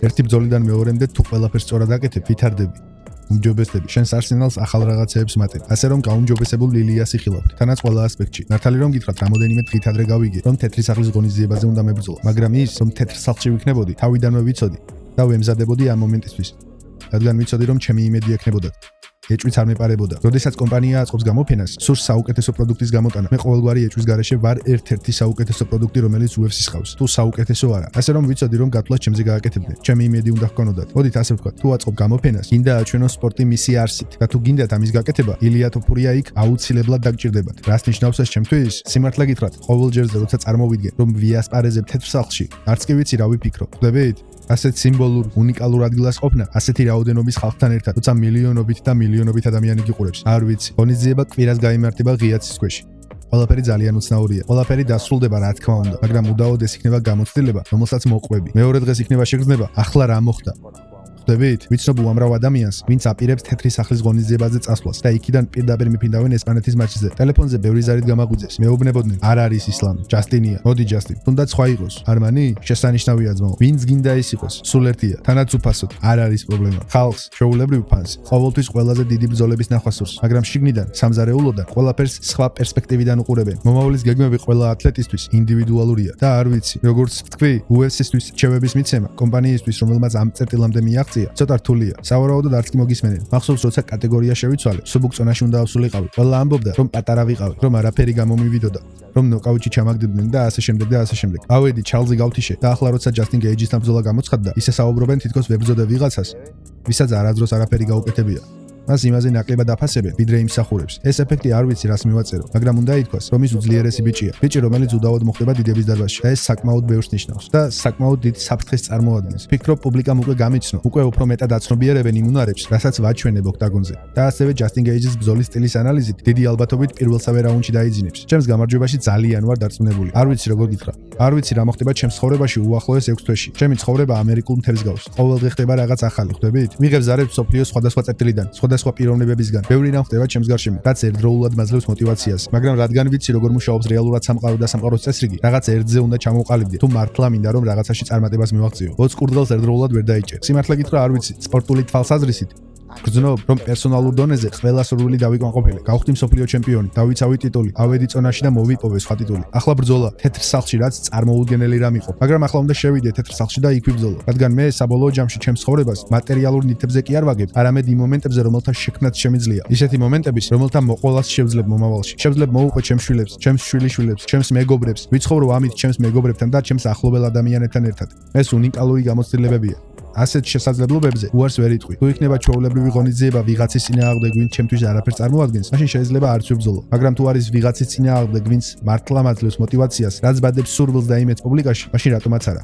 ერთი ბრძოლიდან მეორემდე თუ ყველაფერს სწორად აკეთებ, ვითარდები. უმჯობესდები, შენს არსენალს ახალ რაღაცეებს მატებ. ასე რომ გაუმჯობესებულ ლილიას იხილავთ. თანაც ყველა ასპექტში. ნათალი რომ გითხრათ, რამოდენიმე დღით ადრე გავიგე, რომ თეთრი სახლის ღონისძიებაზე უნდა მებრძოლო, მაგრამ ის, რომ თეთრ სახლში ვიქნებოდი, თავიდანვე ვიცოდი და ვემზადებოდი ამ მომენტისთვის. რადგან ვიცოდი, რომ ჩემი იმედი ექნებოდა. ეჭვიც არ მეპარებოდა. როდესაც კომპანია აწყობს გამოფენას, სურს საუკეთესო პროდუქტის გამოტანა. მე ყოველგვარი ეჭვის გარეშე ვარ ერთ-ერთი საუკეთესო პროდუქტი, რომელიც UFC-ს ჰყავს. თუ საუკეთესო არა. ასე რომ ვიცოდი, რომ გათვლას ჩემზე გააკეთებდნენ. ჩემი იმედი უნდა ჰქონოდათ. მოდით ასე ვთქვათ, თუ აწყობ გამოფენას, გინდა აჩვენო სპორტი მისი არსით და თუ გინდათ ამის გაკეთება, ილია თოფურია იქ აუცილებლად დაგჭირდებათ. რას ნიშნავს ეს ჩემთვის? სიმართლე გითხრათ, ყოველ ჯერზე როცა წარმოვიდგენ, რომ ვიასპარეზებ თეთრ სახლში, არც კი ვიცი რა ვიფიქრო. ხვდებით? ასეთ სიმბოლურ, უნიკალურ ადგილას ყოფნა, ასეთი რაოდენობის ხალხთან ერთად, როცა მილიონობით და მილიონობით ადამიანი გიყურებს. არ ვიცი. ღონისძიება კვირას გაიმართება ღიაცის ქვეშ. ყველაფერი ძალიან უცნაურია. ყველაფერი დასრულდება, რა თქმა უნდა, მაგრამ უდაოდ ეს იქნება გამოცდილება, რომელსაც მოყვები. მეორე დღეს იქნება შეგრძნება, ახლა რა მოხდა? ხვდებით? ვიცნობ უამრავ ადამიანს, ვინც აპირებს თეთრი სახლის ღონისძიებაზე წასვლას და იქიდან პირდაპირ მიფინდავენ ესპანეთის მატჩზე. ტელეფონზე ბევრი ზარით გამაგვიძეს. მეუბნებოდნენ, არ არის ისლამი, ჯასტინია. მოდი ჯასტინ. თუნდაც სხვა იყოს. არმანი? შესანიშნავია ძმაო. ვინც გინდა ის იყოს? სულ ერთია. თანაც უფასოდ. არ არის პრობლემა. ხალხს, შეულებრივ ფანს, ყოველთვის ყველაზე დიდი ბრძოლების ნახვა სურს, მაგრამ შიგნიდან, სამზარეულოდან, ყველაფერს სხვა პერსპექტივიდან უყურებენ. მომავლის გეგმები ყველა ათლეტისთვის ინდივიდუალურია და არ ვიცი, როგორც ვთქვი, UFC-სთვის რჩევების მიცემა, კომპანიისთვის, რომელმაც ამ წერტილამდე მიაღწია, ცოტა რთულია. სავარაუდოდ არც კი მოგისმენენ. მახსოვს, როცა კატეგორია შევიცვალე, სუბუქ წონაში უნდა ავსულიყავი. ყველა ამბობდა, რომ პატარა ვიყავი, რომ არაფერი გამომივიდოდა, რომ ნოკაუტში ჩამაგდებდნენ და ასე შემდეგ და ასე შემდეგ. ავედი ჩალზი გავთიშე და ახლა როცა ჯასტინ გეიჯისთან ბრძოლა გამოცხადდა, ისე საუბრობენ თითქოს ვებრძოდე ვიღაცას, ვისაც არასდროს არაფერი გაუკეთებია. მას იმაზე ნაკლებად აფასებენ, ვიდრე იმსახურებს. ეს ეფექტი არ ვიცი რას მივაწერო, მაგრამ უნდა ითქვას, რომ ის უძლიერესი ბიჭია. ბიჭი, რომელიც უდავოდ მოხდება დიდების დარბაზში და ეს საკმაოდ ბევრს ნიშნავს და საკმაოდ დიდ საფრთხეს წარმოადგენს. ფიქრობ, პუბლიკამ უკვე გამიცნო, უკვე უფრო მეტად აცნობიერებენ იმ უნარებს, რასაც ვაჩვენებ ოქტაგონზე. და ასევე ჯასტინ გეიჯის ბრძოლის სტილის ანალიზით დიდი ალბათობით პირველსავე რაუნდში დაიძინებს. ჩემს გამარჯვებაში ძალიან ვარ დარწმუნებული. არ ვიცი როგორ გითხრა. არ ვიცი რა მოხდება ჩემს ცხოვრებაში უახლოეს 6 თვეში. ჩემი ცხოვრება ამერიკულ მთებს გავს. ყოველდღე ხდება რაღაც ახალი, ხვდებით? ვიღებ ზარებს სოფლიოს სხვადასხვა წერტილიდან, სხვა პიროვნებებისგან. ბევრი რამ ხდება ჩემს გარშემო, რაც ერთდროულად მაძლევს мотиваციას. მაგრამ რადგან ვიცი როგორ მუშაობს რეალურად სამყარო და სამყაროს წესრიგი, რაღაც ერთზე უნდა ჩამოვყალიბდე. თუ მართლა მინდა რომ რაღაცაში წარმატებას მივაღწიო, 20 კურდღელს ერთდროულად ვერ დაიჭე. სიმართლე გითხრა, არ ვიცი, სპორტული თვალსაზრისით გრძნობ, რომ პერსონალურ დონეზე ყველა სურვილი დავიკმაყოფილე. გავხდი მსოფლიო ჩემპიონი, დავიცავი ტიტული, ავედი წონაში და მოვიპოვე სხვა ტიტული. ახლა ბრძოლა თეთრ სახლში, რაც წარმოუდგენელი რამ იყო. მაგრამ ახლა უნდა შევიდე თეთრ სახლში და იქ ვიბრძოლო. რადგან მე საბოლოო ჯამში ჩემს ცხოვრებას მატერიალურ ნივთებზე კი არ ვაგებ, არამედ იმ მომენტებზე, რომელთა შექმნაც შემიძლია. ისეთი მომენტების, რომელთა მოყოლას შევძლებ მომავალში. შევძლებ მოვუყვე ჩემს შვილებს, ჩემს შვილიშვილებს, ჩემს მეგობრებს, ვიცხოვრო ამით ჩემს მეგობრებთან და ჩემს ახლობელ ადამიანებთან ერთად. ეს უნიკალური გამოცდილებებია. ასეთ შესაძლებლობებზე უარს ვერ იტყვი. თუ იქნება ჩვეულებრივი ღონისძიება ვიღაცის წინააღმდეგ, ვინც ჩემთვის არაფერს წარმოადგენს, მაშინ შეიძლება არც ვიბრძოლო. მაგრამ თუ არის ვიღაცის წინააღმდეგ, ვინც მართლა მაძლევს мотиваციას, რაც ბადებს სურვილს და იმედს პუბლიკაში, მაშინ რატომაც არა.